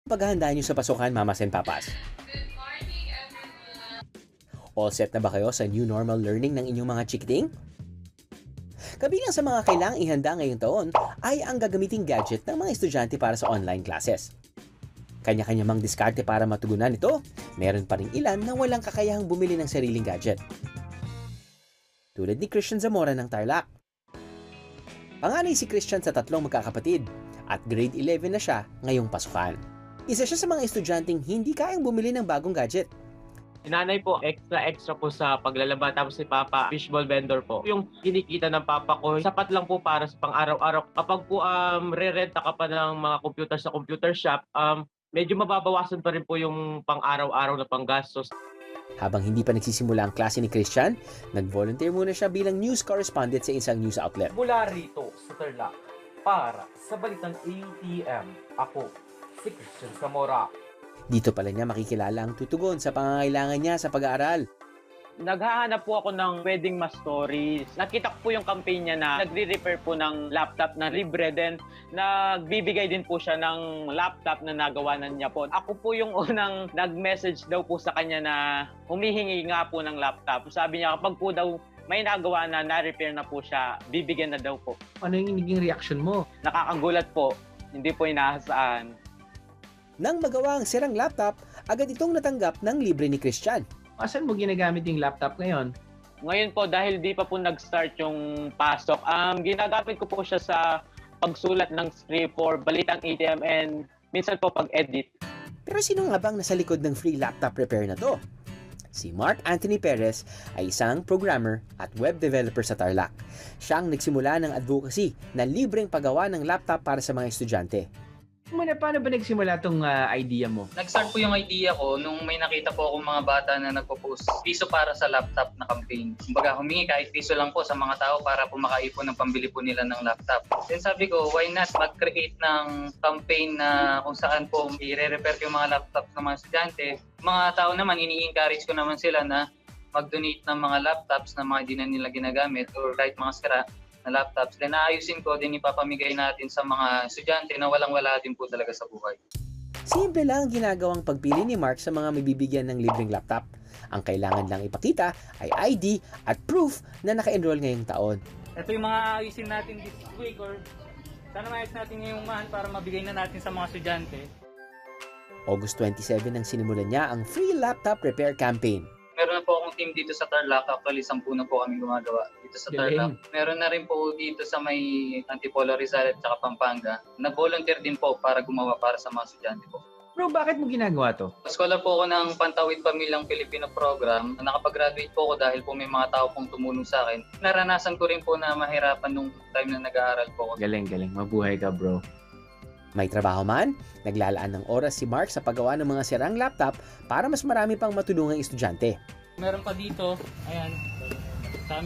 Paghahandaan niyo sa pasukan, mamas and papas? All set na ba kayo sa new normal learning ng inyong mga chikiting? Kabilang sa mga kailangang ihanda ngayong taon ay ang gagamiting gadget ng mga estudyante para sa online classes. Kanya-kanya mang diskarte para matugunan ito, meron pa rin ilan na walang kakayahang bumili ng sariling gadget. Tulad ni Christian Zamora ng Tarlac. Panganay si Christian sa 3 magkakapatid at grade 11 na siya ngayong pasukan. Isa siya sa mga estudyanteng hindi kayang bumili ng bagong gadget. Nanay po, extra po sa paglalaba. Tapos si Papa, fishball vendor po. Yung kinikita ng Papa ko, sapat lang po para sa pang-araw-araw. Kapag po re-renta ka pa ng mga computer sa computer shop, medyo mababawasan pa rin po yung pang-araw-araw na panggastos. Habang hindi pa nagsisimula ang klase ni Christian, nag-volunteer muna siya bilang news correspondent sa isang news outlet. Mula rito sa Tarlac, para sa Balitang ATM, ako, si Christian Zamora. Dito pala niya makikilala ang tutugon sa pangangailangan niya sa pag-aaral. Naghahanap po ako ng pwedeng mas stories. Nakita ko po yung campaign niya na nagre-repair po ng laptop na libre din. Nagbibigay din po siya ng laptop na nagawanan niya po. Ako po yung unang nag-message daw po sa kanya na humihingi nga po ng laptop. Sabi niya kapag po daw may nagawa na, na-repair na po siya, bibigyan na daw po. Ano yung naging reaction mo? Nakakagulat po. Hindi po inaasahan. Nang magawa ang sirang laptop, agad itong natanggap ng libre ni Christian. Saan mo ginagamit yung laptop ngayon? Ngayon po, dahil di pa po nag-start yung pasok, ginagamit ko po siya sa pagsulat ng script for Balitang ATM and minsan po pag-edit. Pero sino nga bang nasa likod ng free laptop repair na to? Si Mark Anthony Perez ay isang programmer at web developer sa Tarlac. Siya ang nagsimula ng advocacy na libreng paggawa ng laptop para sa mga estudyante. Paano ba nagsimula tong idea mo? Nag-start po yung idea ko nung may nakita po akong mga bata na nagpo-post piso para sa laptop na campaign. Kumbaga humingi kahit piso lang po sa mga tao para po makaipon ng pambili po nila ng laptop. Then sabi ko, why not mag-create ng campaign na kung saan po i-repair yung mga laptops ng mga estudyante. Mga tao naman, ini-encourage ko naman sila na mag-donate ng mga laptops na mga di na nila ginagamit or kahit mga sira na laptops. Then naayusin ko din ipapamigay natin sa mga estudyante na walang-wala din po talaga sa buhay. Simple lang ang ginagawang pagpili ni Mark sa mga mabibigyan ng libreng laptop. Ang kailangan lang ipakita ay ID at proof na naka-enroll ngayong taon. Ito yung mga ayusin natin this week or sana maayos natin ngayong month para mabigay na natin sa mga estudyante. August 27 nang sinimulan niya ang free laptop repair campaign. Meron na po akong team dito sa Tarlac. Actually, 10 na po kami gumagawa dito sa Tarlac. Meron na rin po dito sa may Antipolo, Rizal at saka Pampanga. Nag-volunteer din po para gumawa para sa mga estudyante po. Bro, bakit mo ginagawa to? Scholar po ako ng Pantawid Pamilyang Pilipino program. Nakapag-graduate po ako dahil po may mga tao pong tumulong sa akin. Naranasan ko rin po na mahirapan nung time na nag-aaral po ako. Galing. Mabuhay ka, bro. May trabaho man, naglalaan ng oras si Mark sa paggawa ng mga sirang laptop para mas marami pang matulungang estudyante. Meron pa dito, ayan.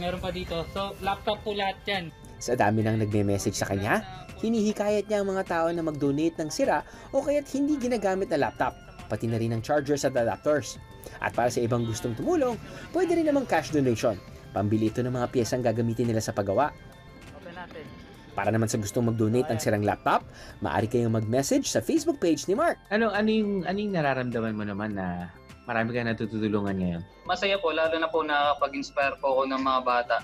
Meron pa dito. So, laptop po lahat yan. Sa dami nang nagme-message sa kanya, hinihikayat niya ang mga tao na mag-donate ng sira o kaya't hindi ginagamit na laptop, pati na rin ang chargers at adapters. At para sa ibang gustong tumulong, pwede rin namang cash donation. Pambili ito ng mga piyesang gagamitin nila sa paggawa. Open natin. Para naman sa gustong mag-donate ng sirang laptop, maaari kayong mag-message sa Facebook page ni Mark. Ano yung nararamdaman mo naman na marami ka natutulungan ngayon? Masaya po, lalo na po nakakapag-inspire po ako ng mga bata.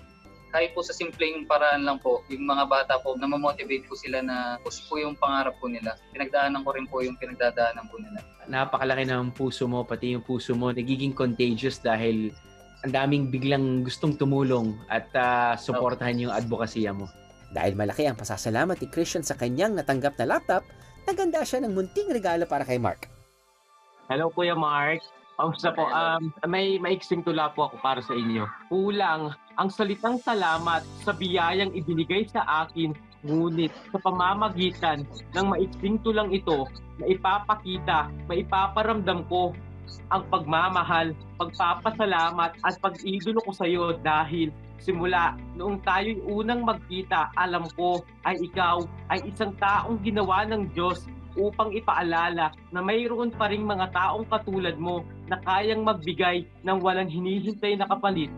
Kahit po sa simpleng paraan lang po, yung mga bata po, namamotivate po sila na push po yung pangarap po nila. Pinagdaanan ko rin po yung pinagdadaanan po nila. Napakalaki ng puso mo, pati yung puso mo nagiging contagious dahil ang daming biglang gustong tumulong at suportahan yung advokasya mo. Dahil malaki ang pasasalamat ni Christian sa kanyang natanggap na laptop, naganda siya ng munting regalo para kay Mark. Hello Kuya Mark. Kamusta po? May maiksing tula po ako para sa inyo. Kulang ang salitang salamat sa biyayang ibinigay sa akin, ngunit sa pamamagitan ng maiksing tulang ito, maipaparamdam ko ang pagmamahal, pagpapasalamat at pag-idolo ko sa iyo dahil simula noong tayo'y unang magkita, alam ko ay ikaw ay isang taong ginawa ng Diyos upang ipaalala na mayroon pa ring mga taong katulad mo na kayang magbigay ng walang hinihintay na kapalit.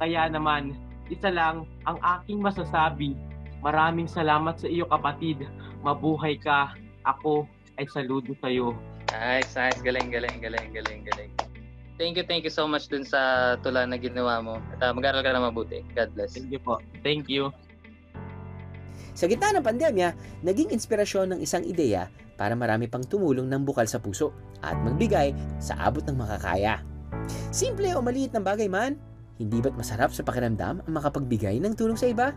Kaya naman, isa lang ang aking masasabi. Maraming salamat sa iyo kapatid. Mabuhay ka. Ako ay saludo sa'yo. Nice. Galing. Thank you so much dun sa tula na ginawa mo. At mag-aral ka na mabuti. God bless. Thank you po. Thank you. Sa gitna ng pandemya, naging inspirasyon ng isang ideya para marami pang tumulong ng bukal sa puso at magbigay sa abot ng makakaya. Simple o maliit na bagay man, hindi ba't masarap sa pakiramdam ang makapagbigay ng tulong sa iba?